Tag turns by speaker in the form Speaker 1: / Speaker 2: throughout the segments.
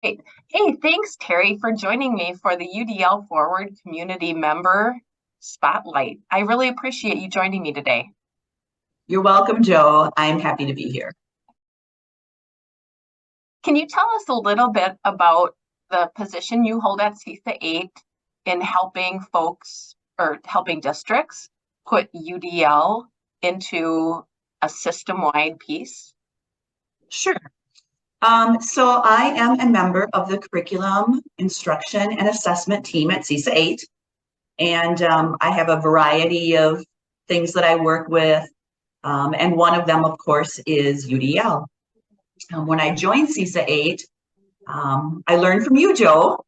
Speaker 1: Hey, hey, thanks, Terri, for joining me for the UDL Forward Community Member Spotlight. I really appreciate you joining me today.
Speaker 2: You're welcome, Joe. I'm happy to be here.
Speaker 1: Can you tell us a little bit about the position you hold at CESA 8 in helping folks or helping districts put UDL into a system-wide piece?
Speaker 2: Sure. So I am a member of the Curriculum Instruction and Assessment team at CESA 8, and I have a variety of things that I work with, and one of them, of course, is UDL. When I joined CESA 8, I learned from you, Joe,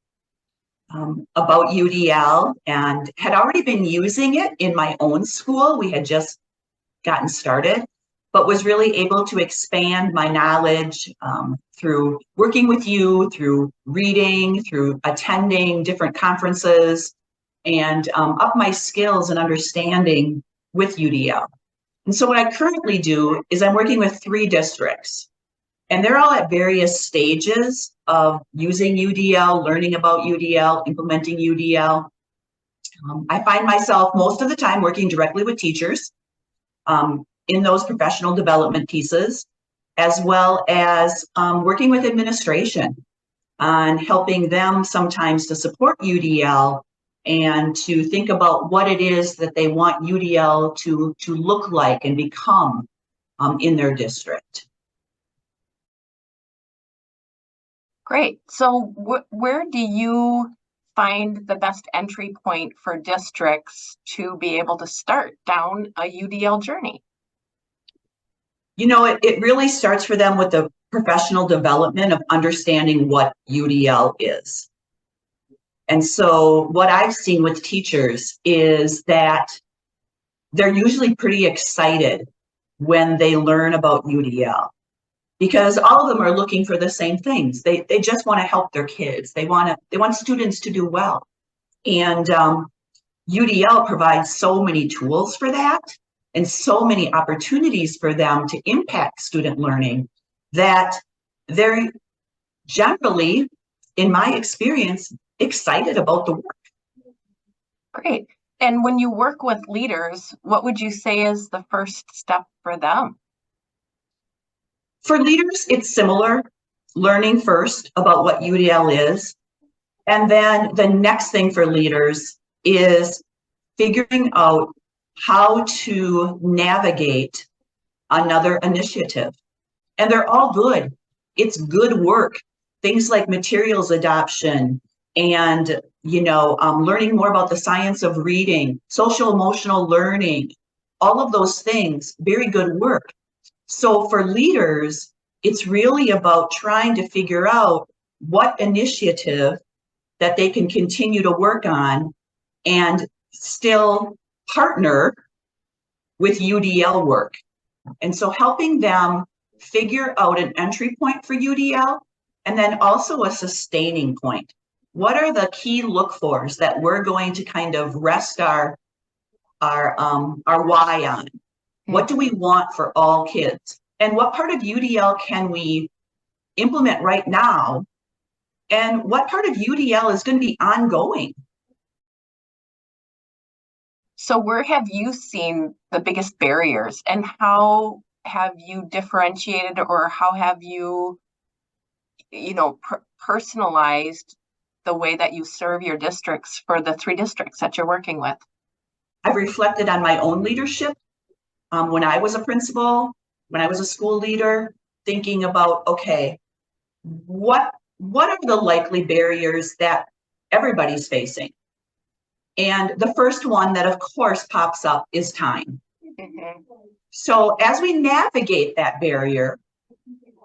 Speaker 2: about UDL and had already been using it in my own school. We had just gotten started, but was really able to expand my knowledge through working with you, through reading, through attending different conferences, and up my skills and understanding with UDL. And so what I currently do is I'm working with 3 districts, and they're all at various stages of using UDL, learning about UDL, implementing UDL. I find myself most of the time working directly with teachers in those professional development pieces, as well as working with administration on helping them sometimes to support UDL and to think about what it is that they want UDL to look like and become in their district.
Speaker 1: Great. So where do you find the best entry point for districts to be able to start down a UDL journey?
Speaker 2: You know, it really starts for them with the professional development of understanding what UDL is. And so what I've seen with teachers is that they're usually pretty excited when they learn about UDL, because all of them are looking for the same things. They just want to help their kids. They want students to do well. And UDL provides so many tools for that and so many opportunities for them to impact student learning that they're generally, in my experience, excited about the work.
Speaker 1: Great. And when you work with leaders, what would you say is the first step for them?
Speaker 2: For leaders, it's similar, learning first about what UDL is. And then the next thing for leaders is figuring out how to navigate another initiative. And they're all good. It's good work. Things like materials adoption and, learning more about the science of reading, social emotional learning, all of those things, very good work. So for leaders, it's really about trying to figure out what initiative that they can continue to work on and still partner with UDL work. And so helping them figure out an entry point for UDL and then also a sustaining point. What are the key look-fors that we're going to kind of rest our why on? What do we want for all kids? And what part of UDL can we implement right now? And what part of UDL is going to be ongoing?
Speaker 1: So where have you seen the biggest barriers, and how have you differentiated, or how have you, personalized the way that you serve your districts for the 3 districts that you're working with?
Speaker 2: I've reflected on my own leadership when I was a principal, when I was a school leader, thinking about, okay, what are the likely barriers that everybody's facing? And the first one that, of course, pops up is time. Mm-hmm. So as we navigate that barrier,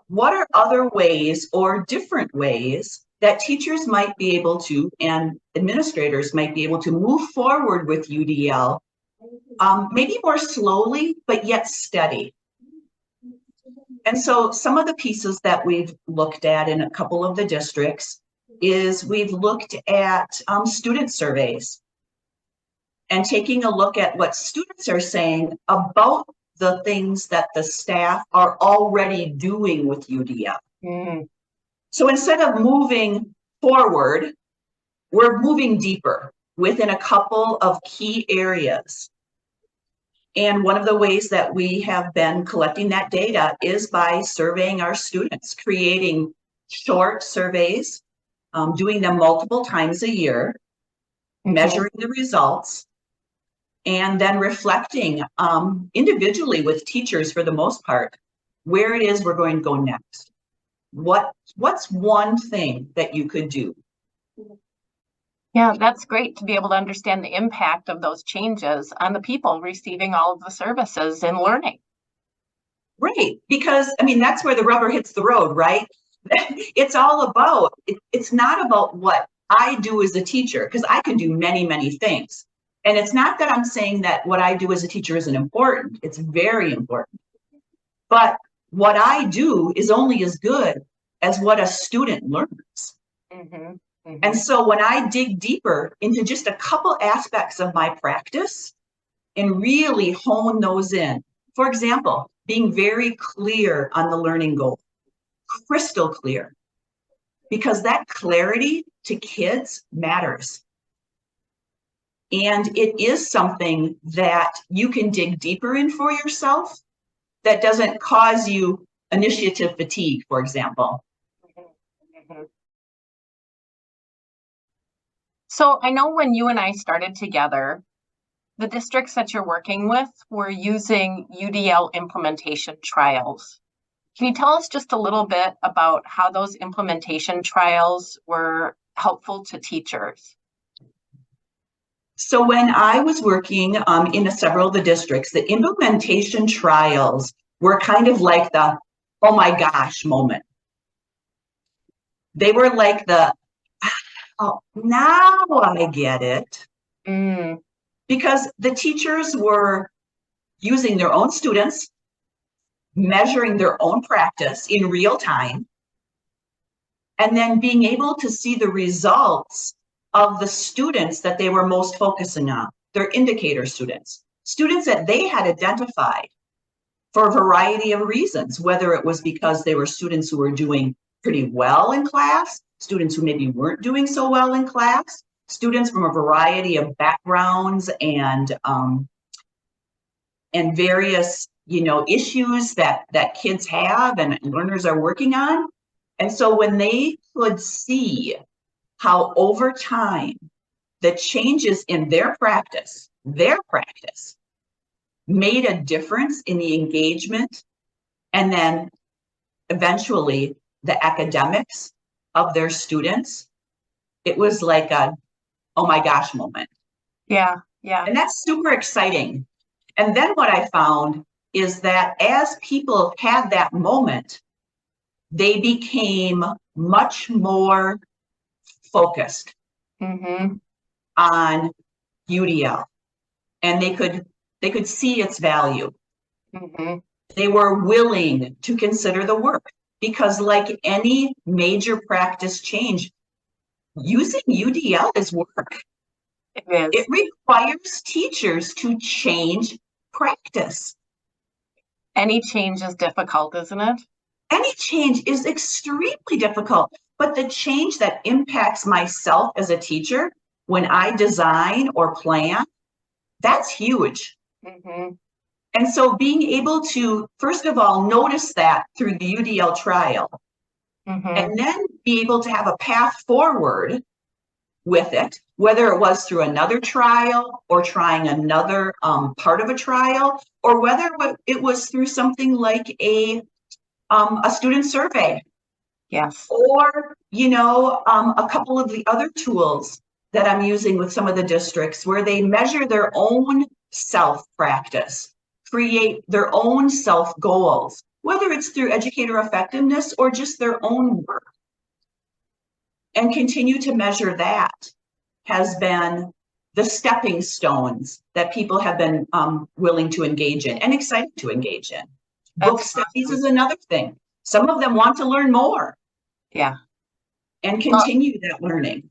Speaker 2: what are other ways or different ways that teachers might be able to, and administrators might be able to move forward with UDL, maybe more slowly, but yet steady? And so some of the pieces that we've looked at in a couple of the districts is we've looked at student surveys and taking a look at what students are saying about the things that the staff are already doing with UDL. Mm. So instead of moving forward, we're moving deeper within a couple of key areas. And one of the ways that we have been collecting that data is by surveying our students, creating short surveys, doing them multiple times a year, measuring the results, and then reflecting individually with teachers for the most part, where it is we're going to go next. What's one thing that you could do?
Speaker 1: Yeah, that's great to be able to understand the impact of those changes on the people receiving all of the services and learning.
Speaker 2: Right, because I mean, that's where the rubber hits the road, right? It's all about, it's not about what I do as a teacher, because I can do many, many things. And it's not that I'm saying that what I do as a teacher isn't important. It's very important. But what I do is only as good as what a student learns. And so when I dig deeper into just a couple aspects of my practice and really hone those in, for example, being very clear on the learning goal, crystal clear, because that clarity to kids matters. And it is something that you can dig deeper in for yourself that doesn't cause you initiative fatigue, for example.
Speaker 1: So I know when you and I started together, the districts that you're working with were using UDL implementation trials. Can you tell us just a little bit about how those implementation trials were helpful to teachers?
Speaker 2: So when I was working in several of the districts, the implementation trials were kind of like the, oh my gosh moment. They were like the, oh, now I get it. Because the teachers were using their own students, measuring their own practice in real time, and then being able to see the results of the students that they were most focusing on, their indicator students, students that they had identified for a variety of reasons, whether it was because they were students who were doing pretty well in class, students who maybe weren't doing so well in class, students from a variety of backgrounds and various, issues that kids have and learners are working on. And so when they could see how over time the changes in their practice made a difference in the engagement and then eventually the academics of their students, it was like a, oh my gosh moment.
Speaker 1: Yeah.
Speaker 2: And that's super exciting. And then what I found is that as people had that moment, they became much more focused on UDL, and they could see its value. They were willing to consider the work, because like any major practice change, using UDL is work. It requires teachers to change practice.
Speaker 1: Any change is difficult, isn't it?
Speaker 2: Any change is extremely difficult, but the change that impacts myself as a teacher when I design or plan, that's huge. And so being able to, first of all, notice that through the UDL trial, and then be able to have a path forward with it, whether it was through another trial or trying another part of a trial, or whether it was through something like a student survey.
Speaker 1: Yes.
Speaker 2: Or, a couple of the other tools that I'm using with some of the districts where they measure their own self-practice, create their own self-goals, whether it's through educator effectiveness or just their own work. And continue to measure that has been the stepping stones that people have been willing to engage in and excited to engage in. Book studies is another thing. Some of them want to learn more.
Speaker 1: Yeah.
Speaker 2: And continue that learning.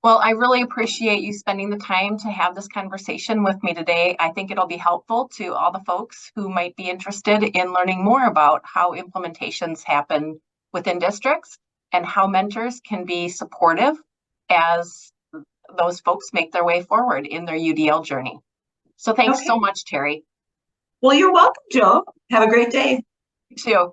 Speaker 1: Well, I really appreciate you spending the time to have this conversation with me today. I think it'll be helpful to all the folks who might be interested in learning more about how implementations happen within districts and how mentors can be supportive as those folks make their way forward in their UDL journey. So thanks so
Speaker 2: Okay.
Speaker 1: much, Terri.
Speaker 2: Well, you're welcome, Joe. Have a great day.
Speaker 1: You too.